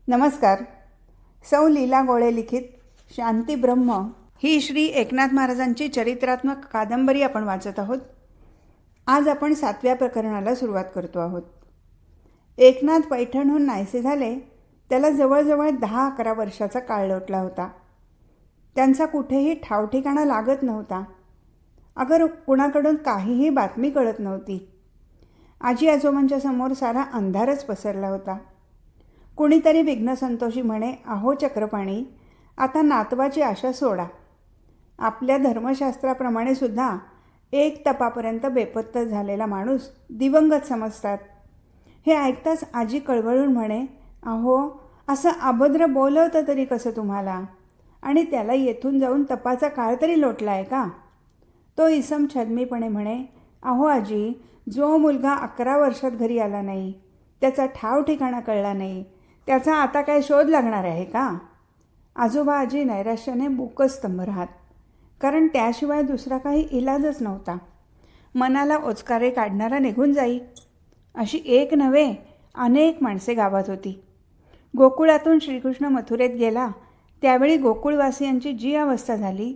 नमस्कार. सौ लीला गोळे लिखित शांती ब्रह्म ही श्री एकनाथ महाराजांची चरित्रात्मक कादंबरी आपण वाचत आहोत. आज आपण 7व्या प्रकरणाला सुरुवात करतो आहोत. एकनाथ पैठणहून नाहीसे झाले त्याला जवळजवळ 10-11 वर्षाचा काळ लोटला होता. त्यांचा कुठेही ठावठिकाणा लागत नव्हता. अगर कुणाकडून काहीही बातमी कळत नव्हती. आजी आजोबांच्या समोर सारा अंधारच पसरला होता. कुणीतरी विघ्नसंतोषी म्हणे, अहो चक्रपाणी, आता नातवाची आशा सोडा. आपल्या धर्मशास्त्राप्रमाणे सुद्धा 1 तपापर्यंत बेपत्ता झालेला माणूस दिवंगत समजतात. हे ऐकताच आजी कळवळून म्हणे, अहो असं अभद्र बोलवतं तरी कसं तुम्हाला? आणि त्याला येथून जाऊन तपाचा काळ तरी लोटला आहे का? तो इसम छद्मीपणे म्हणे, अहो आजी, जो मुलगा 11 वर्षात घरी आला नाही, त्याचा ठाव ठिकाणा कळला नाही, त्याचा आता काय शोध लागणार आहे का? आजोबा आजी नैराश्याने बुकस्तंभ राहत, कारण त्याशिवाय दुसरा काही इलाजच नव्हता. मनाला ओचकारे काढणारा निघून जाई अशी एक नव्हे अनेक माणसे गावात होती. गोकुळातून श्रीकृष्ण मथुरेत गेला त्यावेळी गोकुळवासियांची जी अवस्था झाली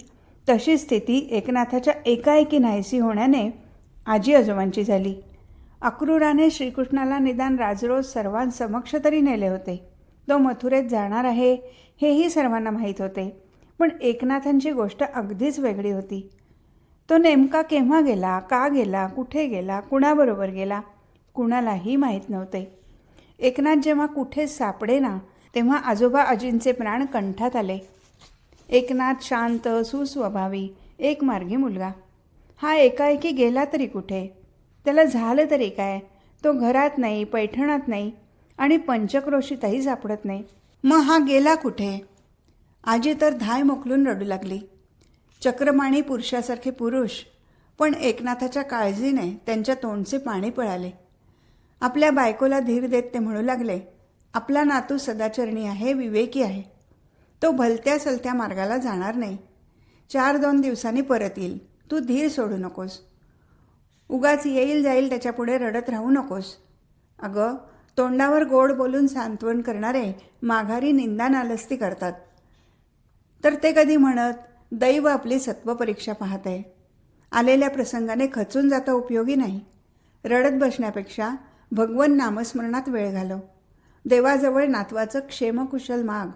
तशी स्थिती एकनाथाच्या एकाएकी नाहीसी होण्याने आजी आजोबांची झाली. अक्रूराने श्रीकृष्णाला निदान राजरोज सर्वांसमक्ष तरी नेले होते. तो मथुरेत जाणार आहे हेही सर्वांना माहीत होते. पण एकनाथांची गोष्ट अगदीच वेगळी होती. तो नेमका केव्हा गेला, का गेला, कुठे गेला, कुणाबरोबर गेला, कुणालाही माहीत नव्हते. एकनाथ जेव्हा कुठेच सापडे ना तेव्हा आजोबा आजींचे प्राण कंठात आले. एकनाथ शांत, सुस्वभावी, एकमार्गी मुलगा. हा एकाएकी गेला तरी कुठे? त्याला झालं तरी काय? तो घरात नाही, पैठणात नाही आणि पंचक्रोशीतही सापडत नाही. मग हा गेला कुठे? आजी तर धाय मोकलून रडू लागली. चक्रपाणी पुरुषासारखे पुरुष, पण एकनाथाच्या काळजीने त्यांच्या तोंडचे पाणी पळाले. आपल्या बायकोला धीर देत ते म्हणू लागले, आपला नातू सदाचरणी आहे, विवेकी आहे. तो भलत्या सलत्या मार्गाला जाणार नाही. 4-2 दिवसांनी परत येईल. तू धीर सोडू नकोस. उगाच येईल जाईल त्याच्यापुढे रडत राहू नकोस. अगं, तोंडावर गोड बोलून सांत्वन करणारे माघारी निंदा नालस्ती करतात. तर ते कधी म्हणत, दैव आपली सत्वपरीक्षा पाहते. आलेल्या प्रसंगाने खचून जाता उपयोगी नाही. रडत बसण्यापेक्षा भगवन नामस्मरणात वेळ घालव. देवाजवळ नातवाचं क्षेमकुशल माग.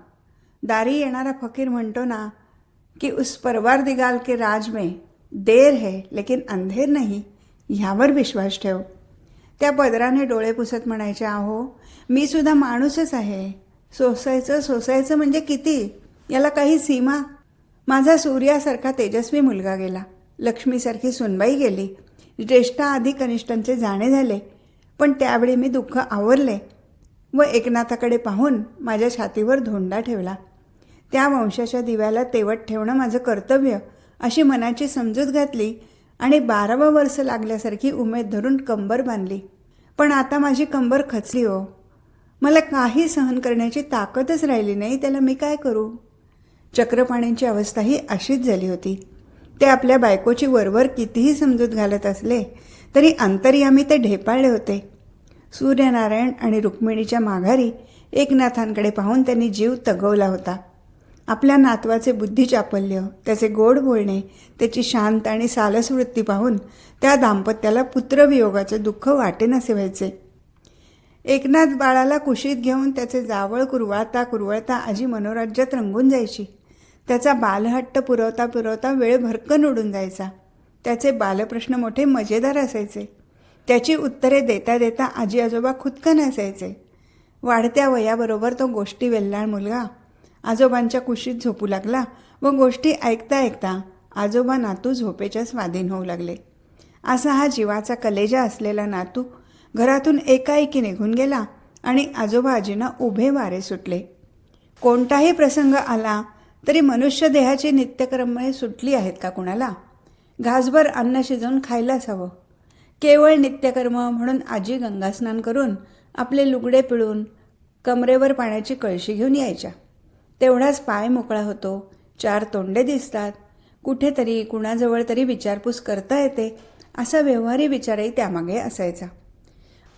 दारी येणारा फकीर म्हणतो ना की उस परवारदिगार के राज में देर है लेकिन अंधेर नहीं, ह्यावर विश्वास ठेव. त्या पदराने डोळे पुसत म्हणायचे, अहो मी सुद्धा माणूसच आहे. सोसायचं म्हणजे किती? याला काही सीमा? माझा सूर्यासारखा तेजस्वी मुलगा गेला, लक्ष्मीसारखी सुनबाई गेली, ज्येष्ठाआधी कनिष्ठांचे जाणे झाले. पण त्यावेळी मी दुःख आवरले व एकनाथाकडे पाहून माझ्या छातीवर धोंडा ठेवला. त्या वंशाच्या दिव्याला तेवत ठेवणं माझं कर्तव्य अशी मनाची समजूत घातली आणि 12वं वर्ष लागल्यासारखी उमेद धरून कंबर बांधली. पण आता माझी कंबर खचली हो. मला काही सहन करण्याची ताकदच राहिली नाही. त्याला मी काय करू? चक्रपाणींची अवस्थाही अशीच झाली होती. ते आपल्या बायकोची वरवर कितीही समजूत घालत असले तरी अंतर्यामी ते ढेपाळले होते. सूर्यनारायण आणि रुक्मिणीच्या माघारी एकनाथांकडे पाहून त्यांनी जीव तगवला होता. आपल्या नातवाचे बुद्धिचापल्य, त्याचे गोड बोलणे, त्याची शांत आणि सालस वृत्ती पाहून त्या दाम्पत्याला पुत्रवियोगाचे दुःख वाटेनासे व्हायचे. एकनाथ बाळाला कुशीत घेऊन त्याचे जावळ कुरवळता आजी मनोराज्यात रंगून जायची. त्याचा बालहट्ट पुरवता वेळ भरकन उडून जायचा. त्याचे बालप्रश्न मोठे मजेदार असायचे. त्याची उत्तरे देता आजी आजोबा खुदकन असायचे. वाढत्या वयाबरोबर तो गोष्टी वेल्हाळ मुलगा आजोबांच्या कुशीत झोपू लागला व गोष्टी ऐकता आजोबा नातू झोपेच्या स्वाधीन होऊ लागले. असा हा जीवाचा कलेजा असलेला नातू घरातून एकाएकी निघून गेला आणि आजोबा आजींना उभे वारे सुटले. कोणताही प्रसंग आला तरी मनुष्य देहाची नित्यकर्मे सुटली आहेत का कुणाला? घासभर अन्न शिजवून खायलाच हवं. केवळ नित्यकर्म म्हणून आजी गंगास्नान करून आपले लुगडे पिळून कमरेवर पाण्याची कळशी घेऊन यायच्या. तेवढाच पाय मोकळा होतो. 4 तोंडे दिसतात. कुठेतरी कुणाजवळ तरी विचारपूस करता येते असा व्यवहारी विचारही त्यामागे असायचा.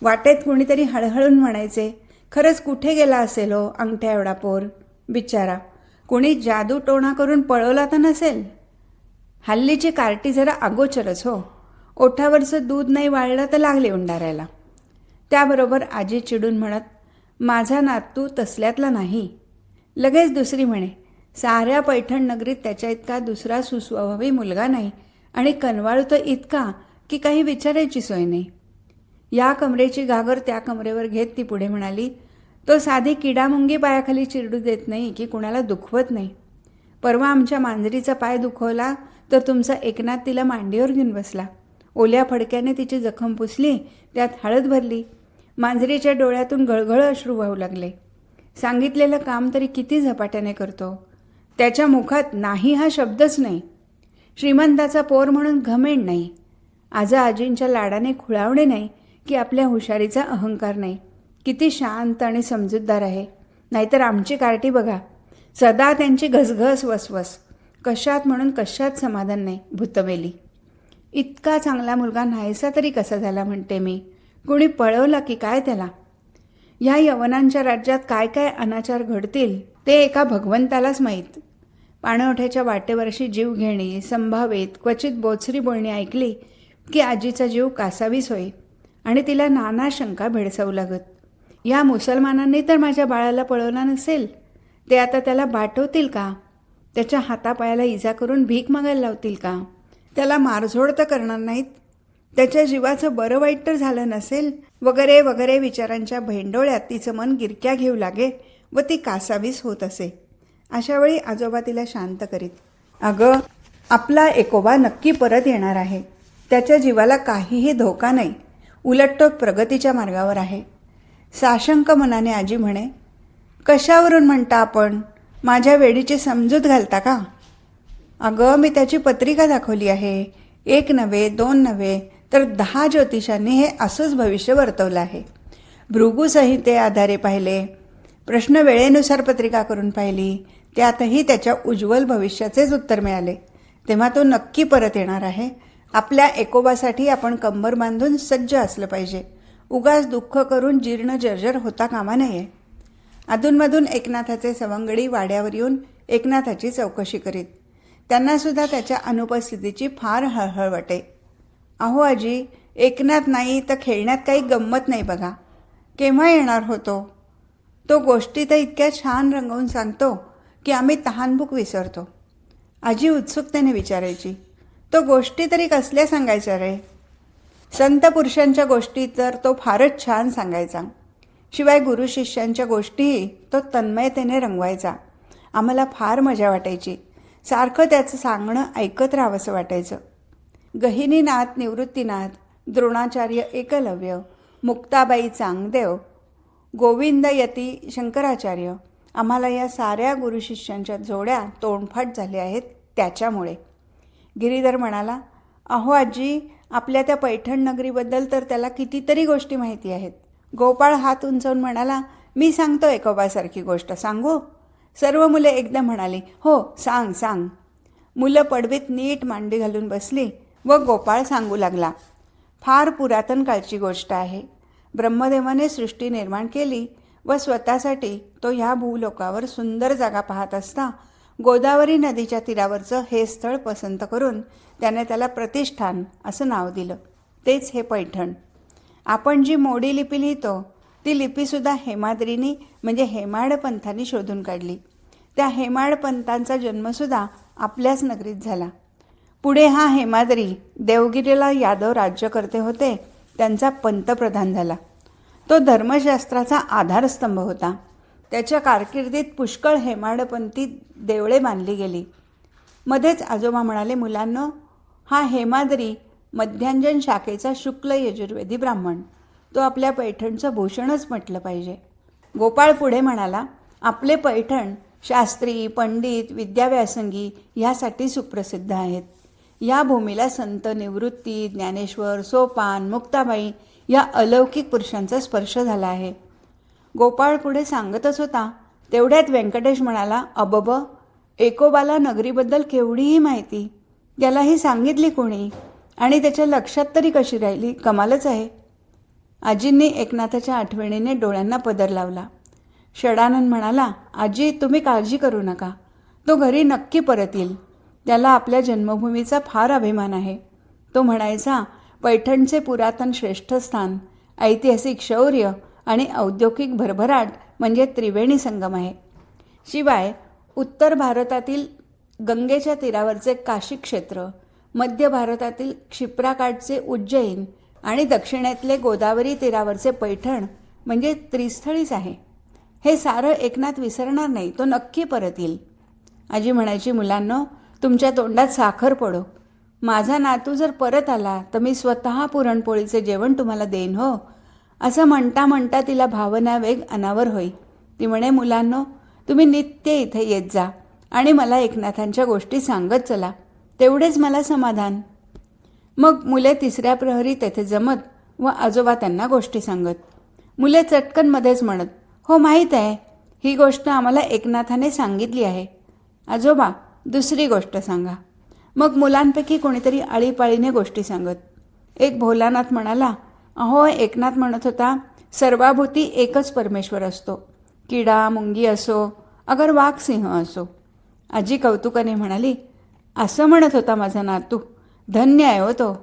वाटेत कुणीतरी हळहळून म्हणायचे, खरंच कुठे गेला असेल हो अंगठ्या एवढा पोर बिचारा. कोणी जादू टोणा करून पळवला तर नसेल. हल्लीची कार्टी जरा अगोचरच हो. ओठावरचं दूध नाही वाळलं तर लागले उंडारायला. त्याबरोबर आजी चिडून म्हणत, माझा नातू तसल्यातला नाही. लगेच दुसरी म्हणे, साऱ्या पैठण नगरीत त्याच्या इतका दुसरा सुस्वभावी मुलगा नाही आणि कनवाळू तर इतका की काही विचारायची सोय नाही. या कमरेची घागर त्या कमरेवर घेत ती पुढे म्हणाली, तो साधी किडामुंगी पायाखाली चिरडू देत नाही की कुणाला दुखवत नाही. परवा आमच्या मांजरीचा पाय दुखवला तर तुमचा एकनाथ तिला मांडीवर घेऊन बसला. ओल्या फडक्याने तिची जखम पुसली, त्यात हळद भरली. मांजरीच्या डोळ्यातून गळगळ अश्रू वाहू लागले. सांगितलेलं काम तरी किती झपाट्याने करतो. त्याच्या मुखात नाही हा शब्दच नाही. श्रीमंताचा पोर म्हणून घमेंड नाही. आजा आजींच्या लाडाने खुळावणे नाही की आपल्या हुशारीचा अहंकार नाही. किती शांत आणि समजूतदार आहे. नाहीतर आमची कार्टी बघा, सदा त्यांची घसघस वसवस. कशात म्हणून कशात समाधान नाही. भूतमेली. इतका चांगला मुलगा नाहीसा तरी कसा झाला म्हणते मी. कुणी पळवला की काय त्याला? ह्या यवनांच्या राज्यात काय काय अनाचार घडतील ते एका भगवंतालाच माहीत. पाणवठ्याच्या वाटेवरशी जीव घेणी, संभावित क्वचित बोचरी बोलणी ऐकली की आजीचा जीव कासावीस होई आणि तिला नाना शंका भेडसावू लागत. या मुसलमानांनी तर माझ्या बाळाला पळवला नसेल, ते आता त्याला बाटवतील का? त्याच्या हातापायाला इजा करून भीक मागायला लावतील का? त्याला मारझोड तर करणार नाहीत? त्याच्या जीवाचं बरं वाईट तर झालं नसेल? वगैरे वगैरे विचारांच्या भेंडोळ्यात तिचं मन गिरक्या घेऊ लागे व ती कासावीस होत असे. अशावेळी आजोबा तिला शांत करीत, अगं, आपला एकोबा नक्की परत येणार आहे. त्याच्या जीवाला काहीही धोका नाही. उलट तो प्रगतीच्या मार्गावर आहे. साशंक मनाने आजी म्हणे, कशावरून म्हणता आपण? माझ्या वेडीची समजूत घालता का? अगं, मी त्याची पत्रिका दाखवली आहे. 1 नव्हे 2 नव्हे तर 10 ज्योतिषांनी हे असंच भविष्य वर्तवलं आहे. भृगुसंहिते आधारे पाहिले, प्रश्न वेळेनुसार पत्रिका करून पाहिली, त्यातही त्याच्या उज्ज्वल भविष्याचेच उत्तर मिळाले. तेव्हा तो नक्की परत येणार आहे. आपल्या एकोबासाठी आपण कंबर बांधून सज्ज असलं पाहिजे. उगाच दुःख करून जीर्ण जर्जर होता कामा नये. अधूनमधून एकनाथाचे सवंगडी वाड्यावर येऊन एकनाथाची चौकशी करीत. त्यांनासुद्धा त्याच्या अनुपस्थितीची फार हळहळ वाटे. अहो आजी, एकनाथ नाही तर खेळण्यात काही गंमत नाही बघा. केव्हा येणार होतो? तो गोष्टी तर इतक्या छान रंगवून सांगतो की आम्ही तहानभूक विसरतो. आजी उत्सुकतेने विचारायची, तो गोष्टी तरी कसल्या सांगायच्या रे? संत पुरुषांच्या गोष्टी तर तो फारच छान सांगायचा. शिवाय गुरु शिष्यांच्या गोष्टीही तो तन्मयतेने रंगवायचा. आम्हाला फार मजा वाटायची. सारखं त्याचं सांगणं ऐकत राहावंसं वाटायचं. गहिनीनाथ, निवृत्तीनाथ, द्रोणाचार्य एकलव्य, मुक्ताबाई चांगदेव, गोविंदयती शंकराचार्य, आम्हाला या साऱ्या गुरुशिष्यांच्या जोड्या तोंडफाट झाल्या आहेत त्याच्यामुळे. गिरीधर म्हणाला, अहो आजी, आपल्या त्या पैठण नगरीबद्दल तर त्याला कितीतरी गोष्टी माहिती आहेत. गोपाळ हात उंचावून म्हणाला, मी सांगतो एकोबासारखी गोष्ट सांगू? सर्व मुले एकदम म्हणाली, हो सांग सांग. मुलं पडवीत नीट मांडी घालून बसली व गोपाळ सांगू लागला. फार पुरातन काळची गोष्ट आहे. ब्रह्मदेवाने सृष्टी निर्माण केली व स्वतःसाठी तो ह्या भूलोकावर सुंदर जागा पाहत असता गोदावरी नदीच्या तीरावरचं हे स्थळ पसंत करून त्याने त्याला प्रतिष्ठान असं नाव दिलं. तेच हे पैठण. आपण जी मोडी लिपी लिहितो ती लिपीसुद्धा हेमाद्रीनी म्हणजे हेमाड पंथांनी शोधून काढली. त्या हेमाड पंथांचा जन्मसुद्धा आपल्याच नगरीत झाला. पुढे हा हेमाद्री देवगिरीला यादव राज्यकर्ते होते, त्यांचा पंतप्रधान झाला. तो धर्मशास्त्राचा आधारस्तंभ होता. त्याच्या कारकिर्दीत पुष्कळ हेमाडपंथी देवळे बांधली गेली. मध्येच आजोबा म्हणाले, मुलांनो, हा हेमाद्री मध्यांजन शाखेचा शुक्ल यजुर्वेदी ब्राह्मण. तो आपल्या पैठणचं भूषणच म्हटलं पाहिजे. गोपाळ पुढे म्हणाला, आपले पैठण शास्त्री, पंडित, विद्याव्यासंगी ह्यासाठी सुप्रसिद्ध आहेत. या भूमीला संत, निवृत्ती, ज्ञानेश्वर, सोपान, मुक्ताबाई या अलौकिक पुरुषांचा स्पर्श झाला आहे. गोपाळ पुढे सांगतच होता तेवढ्यात व्यंकटेश म्हणाला, अबब, एकोबाला नगरीबद्दल केवढीही माहिती, त्यालाही सांगितली कोणी आणि त्याच्या लक्षात तरी कशी राहिली? कमालच आहे. आजींनी एकनाथाच्या आठवणीने डोळ्यांना पदर लावला. षडानंद म्हणाला, आजी तुम्ही काळजी करू नका, तो घरी नक्की परत येईल. त्याला आपल्या जन्मभूमीचा फार अभिमान आहे. तो म्हणायचा, पैठणचे पुरातन श्रेष्ठ स्थान, ऐतिहासिक शौर्य आणि औद्योगिक भरभराट म्हणजे त्रिवेणी संगम आहे. शिवाय उत्तर भारतातील गंगेच्या तीरावरचे काशी क्षेत्र, मध्य भारतातील क्षिप्राकाठचे उज्जैन आणि दक्षिणेतले गोदावरी तीरावरचे पैठण म्हणजे त्रिस्थळीच आहे. हे सारं एकनाथ विसरणार नाही, तो नक्की परत येईल. आजी म्हणायची, मुलांनो तुमच्या तोंडात साखर पडो, माझा नातू जर परत आला तर मी स्वतः पुरणपोळीचे जेवण तुम्हाला देईन हो. असं म्हणता म्हणता तिला भावनावेग अनावर होई. ती म्हणे, मुलांनो तुम्ही नित्य इथे येत जा आणि मला एकनाथांच्या गोष्टी सांगत चला, तेवढेच मला समाधान. मग मुले तिसऱ्या प्रहरी तेथे जमत व आजोबा त्यांना गोष्टी सांगत. मुले चटकन मध्येच म्हणत, हो माहीत आहे, ही गोष्ट आम्हाला एकनाथाने सांगितली आहे. आजोबा दुसरी गोष्ट सांगा. मग मुलांपैकी कोणीतरी आळीपाळीने गोष्टी सांगत. एक भोलानाथ म्हणाला, अहो एकनाथ म्हणत होता, सर्वाभूती एकच परमेश्वर असतो, किडा मुंगी असो अगर वाघ सिंह असो. आजी कौतुकाने म्हणाली, असं म्हणत होता माझा नातू, धन्य आहे हो तो.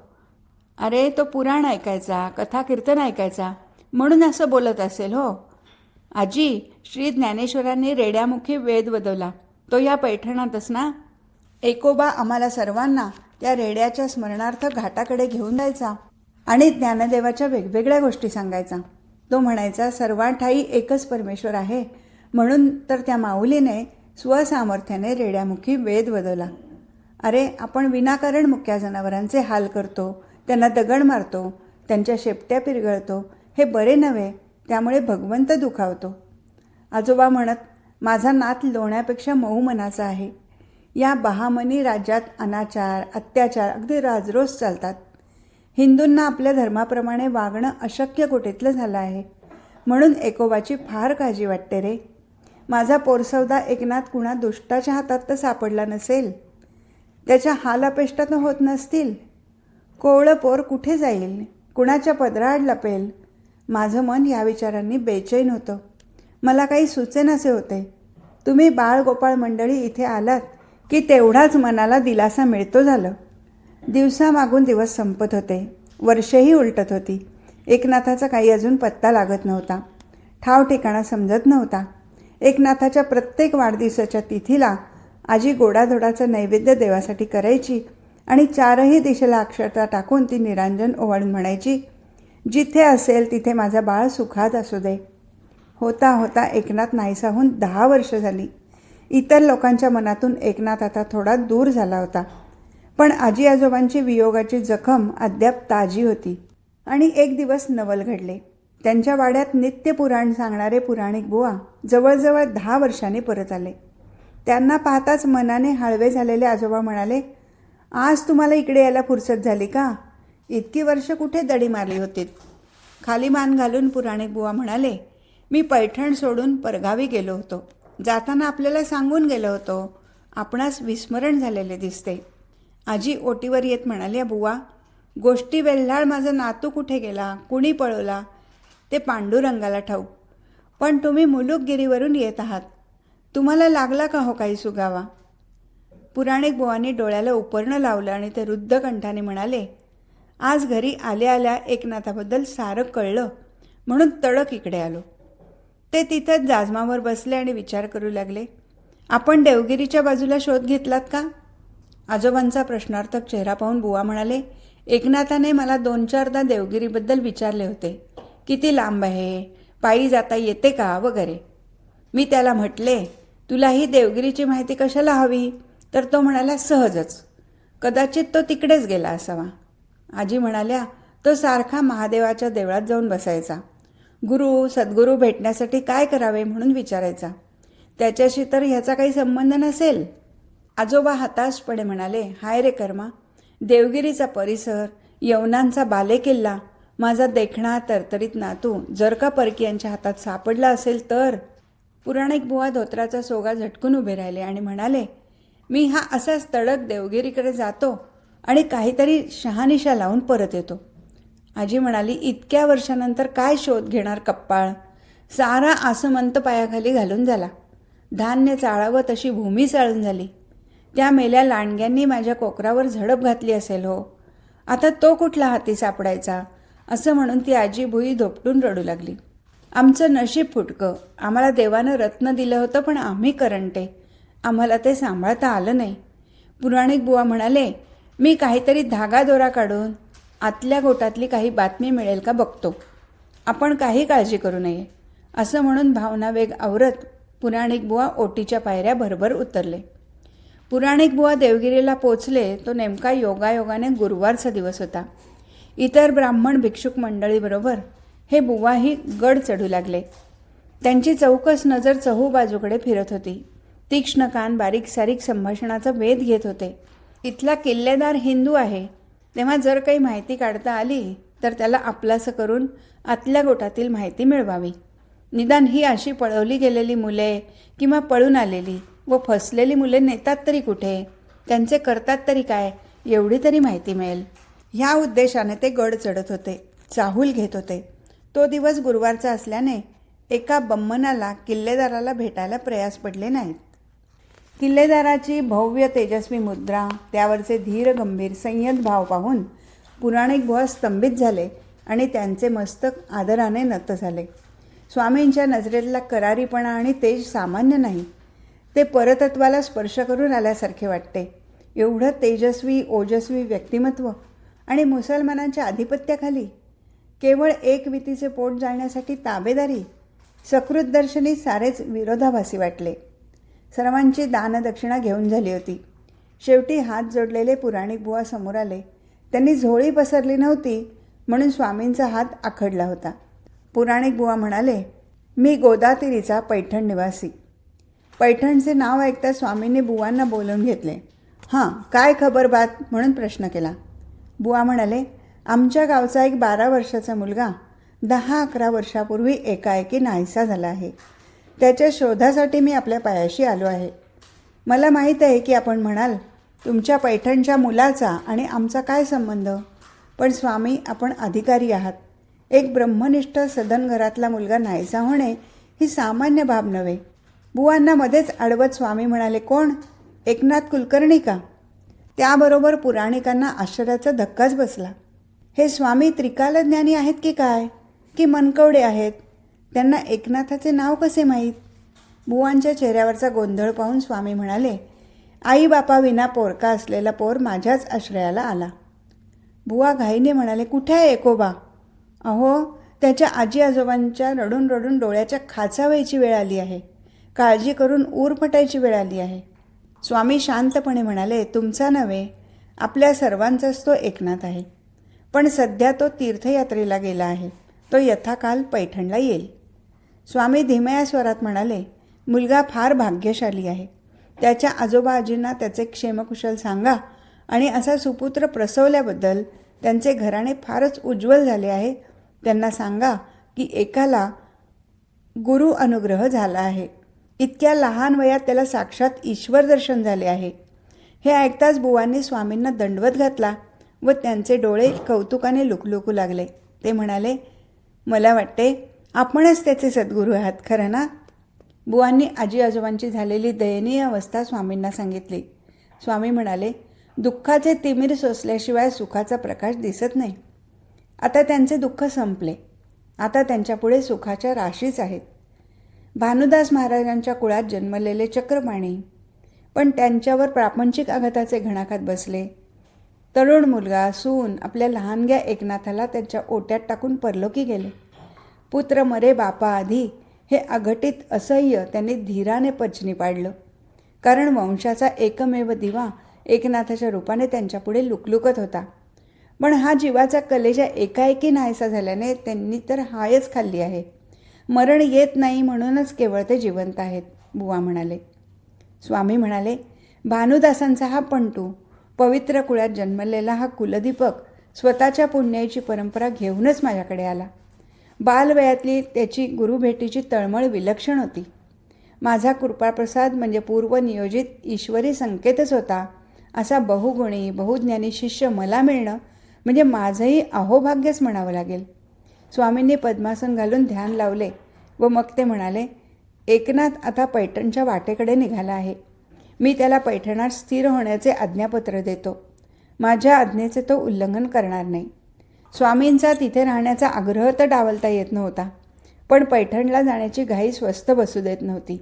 अरे तो पुराण ऐकायचा, कथा कीर्तन ऐकायचा, म्हणून असं बोलत असेल हो. आजी श्री ज्ञानेश्वरांनी रेड्यामुखी वेद वदवला, तो या पैठणातच ना. एकोबा आम्हाला सर्वांना त्या रेड्याच्या स्मरणार्थ घाटाकडे घेऊन जायचा आणि ज्ञानदेवाच्या वेगवेगळ्या गोष्टी सांगायचा. तो म्हणायचा, सर्वांठाई एकच परमेश्वर आहे, म्हणून तर त्या माऊलीने स्वसामर्थ्याने रेड्यामुखी वेद वदवला. अरे आपण विनाकारण मुक्या जनावरांचे हाल करतो, त्यांना दगड मारतो, त्यांच्या शेपट्या पिरगळतो, हे बरे नव्हे, त्यामुळे भगवंत दुखावतो. आजोबा म्हणत, माझा नात लोण्यापेक्षा मऊ मनाचा आहे. या बहामनी राज्यात अनाचार अत्याचार अगदी राजरोज चालतात. हिंदूंना आपल्या धर्माप्रमाणे वागणं अशक्य कुठेतलं झालं आहे, म्हणून एकोबाची फार काळजी वाटते रे. माझा पोरसौदा एकनाथ कुणा दुष्टाच्या हातात तर सापडला नसेल, त्याच्या हालापेष्टा तर होत नसतील. कोवळं पोर कुठे जाईल, कुणाच्या पदराआड लपेल. माझं मन या विचारांनी बेचैन होतं. मला काही सुचेनासे होते. तुम्ही बाळगोपाळ मंडळी इथे आलात की तेवढाच मनाला दिलासा मिळतो झालं. दिवसामागून दिवस संपत होते, वर्षेही उलटत होती. एकनाथाचा काही अजून पत्ता लागत नव्हता, ठाव ठिकाणा समजत नव्हता. एकनाथाच्या प्रत्येक वाढदिवसाच्या तिथीला आजी गोडाधोडाचं नैवेद्य देवासाठी करायची आणि चारही दिशेला अक्षता टाकून ती निरांजन ओवाळून म्हणायची, जिथे असेल तिथे माझा बाळ सुखात असू दे. होता होता एकनाथ नाहीसा होऊन 10 वर्ष झाली. इतर लोकांच्या मनातून एकनाथ आता थोडा दूर झाला होता, पण आजी आजोबांची वियोगाची जखम अद्याप ताजी होती. आणि एक दिवस नवल घडले. त्यांच्या वाड्यात नित्य पुराण सांगणारे पुराणिक बुवा जवळजवळ 10 वर्षांनी परत आले. त्यांना पाहताच मनाने हळवे झालेले आजोबा म्हणाले, आज तुम्हाला इकडे यायला फुरसत झाली का? इतकी वर्ष कुठे दडी मारली होती? खाली मान घालून पुराणिक बुवा म्हणाले, मी पैठण सोडून परगावी गेलो होतो. जाताना आपल्याला सांगून गेलो होतो, आपणास विस्मरण झालेले दिसते. आजी ओटीवर येत म्हणाल्या, बुवा गोष्टी वेल्हाळ माझा नातू कुठे गेला, कुणी पळवला ते पांडुरंगाला ठाऊक, पण तुम्ही मुलुकगिरीवरून येत आहात, तुम्हाला लागला का हो काही सुगावा? पुराणिक बुवांनी डोळ्याला उपरणं लावलं आणि ते रुद्ध कंठाने म्हणाले, आज घरी आल्या आल्या एकनाथाबद्दल सारं कळलं, म्हणून तडक इकडे आलो. ते तिथंच जाजमावर बसले आणि विचार करू लागले. आपण देवगिरीच्या बाजूला शोध घेतलात का? आजोबांचा प्रश्नार्थक चेहरा पाहून बुवा म्हणाले, एकनाथाने मला 2-4दा देवगिरीबद्दल विचारले होते, किती लांब आहे, पायी जाता येते का वगैरे. मी त्याला म्हटले, तुला ही देवगिरीची माहिती कशाला हवी? तर तो म्हणाला, सहजच, कदाचित तो तिकडेच गेला असावा. आजी म्हणाल्या, तो सारखा महादेवाच्या देवळात जाऊन बसायचा. गुरु सद्गुरू भेटण्यासाठी काय करावे म्हणून विचारायचा. त्याच्याशी तर ह्याचा काही संबंध नसेल. आजोबा हताशपणे म्हणाले, हाय रे कर्मा, देवगिरीचा परिसर, यवनांचा बालेकिल्ला, माझा देखणा तरतरीत नातू जर का परकीयांच्या हातात सापडला असेल तर. पुराणिक बुवा धोत्राचा सोगा झटकून उभे राहिले आणि म्हणाले, मी हा असाच तडक देवगिरीकडे जातो आणि काहीतरी शहानिशा लावून परत येतो. आजी म्हणाली, इतक्या वर्षानंतर काय शोध घेणार कप्पाळ. सारा आसमंत पायाखाली घालून झाला. धान्य चाळावं तशी भूमी चाळून झाली. त्या मेल्या लांडग्यांनी माझ्या कोकरावर झडप घातली असेल हो. आता तो कुठला हाती सापडायचा, असं म्हणून ती आजी भुई धोपटून रडू लागली. आमचं नशीब फुटकं. आम्हाला देवानं रत्न दिलं होतं, पण आम्ही करंटे. आम्हाला ते सांभाळता आलं नाही. पुराणिक बुवा म्हणाले, मी काहीतरी धागा दोरा काढून आतल्या गोटातली काही बातमी मिळेल का बघतो. आपण काही काळजी करू नये, असं म्हणून भावनावेग आवरत पुराणिक बुवा ओटीच्या पायऱ्या भरभर उतरले. पुराणिक बुवा देवगिरीला पोचले तो नेमका योगायोगाने गुरुवारचा दिवस होता. इतर ब्राह्मण भिक्षुक मंडळीबरोबर हे बुवाही गड चढू लागले. त्यांची चौकस नजर चहूबाजूकडे फिरत होती. तीक्ष्ण कान बारीक सारीक संभाषणाचा वेध घेत होते. इथला किल्लेदार हिंदू आहे, तेव्हा जर काही माहिती काढता आली तर त्याला आपलासं करून आतल्या गोटातील माहिती मिळवावी. निदान ही अशी पळवली गेलेली मुले किंवा पळून आलेली व फसलेली मुले नेतात तरी कुठे, त्यांचे करतात तरी काय, एवढी तरी माहिती मिळेल. ह्या उद्देशाने ते गड चढत होते, चाहूल घेत होते. तो दिवस गुरुवारचा असल्याने एका बम्मनाला किल्लेदाराला भेटायला प्रयास पडले नाहीत. किल्लेदाराची भव्य तेजस्वी मुद्रा, त्यावरचे धीर गंभीर संयत भाव पाहून पुराणिक बुवा स्तंभित झाले आणि त्यांचे मस्तक आदराने नत झाले. स्वामींच्या नजरेतला करारीपणा आणि तेज सामान्य नाही. ते परतत्वाला स्पर्श करून आल्यासारखे वाटते. एवढं तेजस्वी ओजस्वी व्यक्तिमत्व आणि मुसलमानांच्या आधिपत्याखाली केवळ एक वितीचे पोट जाळण्यासाठी ताबेदारी, सकृतदर्शनी सारेच विरोधाभासी वाटले. सर्वांची दानदक्षिणा घेऊन झाली होती. शेवटी हात जोडलेले पुराणिक बुवा समोर आले. त्यांनी झोळी पसरली नव्हती म्हणून स्वामींचा हात आखडला होता. पुराणिक बुवा म्हणाले, मी गोदातिरीचा पैठण निवासी. पैठणचे नाव ऐकता स्वामींनी बुवांना बोलवून घेतले. हां, काय खबर बात म्हणून प्रश्न केला. बुवा म्हणाले, आमच्या गावचा एक 12 वर्षाचा मुलगा 10-11 वर्षापूर्वी एकाएकी नाहीसा झाला आहे. त्याच्या शोधासाठी मी आपल्या पायाशी आलो आहे. मला माहीत आहे की आपण म्हणाल, तुमच्या पैठणच्या मुलाचा आणि आमचा काय संबंध, पण स्वामी आपण अधिकारी आहात. एक ब्रह्मनिष्ठ सदन घरातला मुलगा नाहीसा होणे ही सामान्य बाब नव्हे. बुवांना मध्येच अडवत स्वामी म्हणाले, कोण, एकनाथ कुलकर्णी का? त्याबरोबर पुराणिकांना आश्चर्याचा धक्काच बसला. हे स्वामी त्रिकालज्ञानी आहेत की काय, की मनकवडे आहेत? त्यांना एकनाथाचे नाव कसे माहीत? बुवांच्या चेहऱ्यावरचा गोंधळ पाहून स्वामी म्हणाले, आई बापा विना पोरका असलेला पोर माझ्याच आश्रयाला आला. बुवा घाईने म्हणाले, कुठे आहे एकोबा? अहो, त्याच्या आजी आजोबांच्या रडून रडून डोळ्याच्या खाचा व्हायची वेळ आली आहे. काळजी करून ऊर फटायची वेळ आली आहे. स्वामी शांतपणे म्हणाले, तुमचा नव्हे, आपल्या सर्वांचाच तो एकनाथ आहे. पण सध्या तो तीर्थयात्रेला गेला आहे. तो यथाकाल पैठणला येईल. स्वामी धीम्या स्वरात म्हणाले, मुलगा फार भाग्यशाली आहे. त्याच्या आजोबा आजींना त्याचे क्षेमकुशल सांगा आणि असा सुपुत्र प्रसवल्याबद्दल त्यांचे घराणे फारच उज्ज्वल झाले आहे. त्यांना सांगा की एकाला गुरु अनुग्रह झाला आहे. इतक्या लहान वयात त्याला साक्षात ईश्वर दर्शन झाले आहे. हे ऐकताच बुवांनी स्वामींना दंडवत घातला व त्यांचे डोळे कौतुकाने लुकलुकू लागले. ते म्हणाले, मला वाटते आपणच त्याचे सद्गुरू आहात, खरं ना? बुवांनी आजी आजोबांची झालेली दयनीय अवस्था स्वामींना सांगितली. स्वामी म्हणाले, दुःखाचे तिमीर सोसल्याशिवाय सुखाचा प्रकाश दिसत नाही. आता त्यांचे दुःख संपले. आता त्यांच्यापुढे सुखाच्या राशीच आहेत. भानुदास महाराजांच्या कुळात जन्मलेले चक्रपाणी, पण त्यांच्यावर प्रापंचिक आघाताचे घणाघात बसले. तरुण मुलगा सून आपल्या लहानग्या एकनाथाला त्यांच्या ओट्यात टाकून परलोकी गेले. पुत्र मरे बापा आधी हे अघटित असह्य त्यांनी धीराने पचनी पाडलं. कारण वंशाचा एकमेव दिवा एकनाथाच्या रूपाने त्यांच्यापुढे लुकलुकत होता. पण हा जीवाचा कलेजा एकाएकी नाहीसा झाल्याने त्यांनी तर हायच खाल्ली आहे. मरण येत नाही म्हणूनच केवळ ते जिवंत आहेत, बुवा म्हणाले. स्वामी म्हणाले, भानुदासांचा हा पंटू, पवित्र कुळात जन्मलेला हा कुलदीपक स्वतःच्या पुण्याची परंपरा घेऊनच माझ्याकडे आला. बालवयातली त्याची गुरुभेटीची तळमळ विलक्षण होती. माझा कृपाप्रसाद म्हणजे पूर्वनियोजित ईश्वरी संकेतच होता. असा बहुगुणी बहुज्ञानी शिष्य मला मिळणं म्हणजे माझंही अहोभाग्यच म्हणावं लागेल. स्वामींनी पद्मासन घालून ध्यान लावले व मग ते म्हणाले, एकनाथ आता पैठणच्या वाटेकडे निघाला आहे. मी त्याला पैठणात स्थिर होण्याचे आज्ञापत्र देतो. माझ्या आज्ञेचे तो उल्लंघन करणार नाही. स्वामींचा तिथे राहण्याचा आग्रह तर डावलता येत नव्हता, पण पैठणला जाण्याची घाई स्वस्थ बसू देत नव्हती.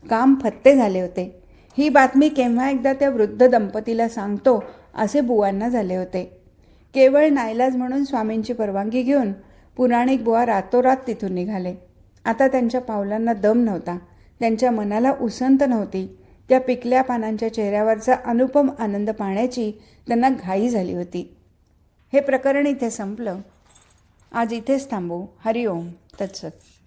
काम फत्ते झाले होते. ही बातमी केव्हा एकदा त्या वृद्ध दंपतीला सांगतो असे बुवांना झाले होते. केवळ नाईलाज म्हणून स्वामींची परवानगी घेऊन पुराणिक बुवा रातोरात तिथून निघाले. आता त्यांच्या पावलांना दम नव्हता, त्यांच्या मनाला उसंत नव्हती. त्या पिकल्या पानांच्या चेहऱ्यावरचा अनुपम आनंद पाहण्याची त्यांना घाई झाली होती. हे प्रकरण इथे संपलं. आज इथेच थांबू. हरिओम तत्सत.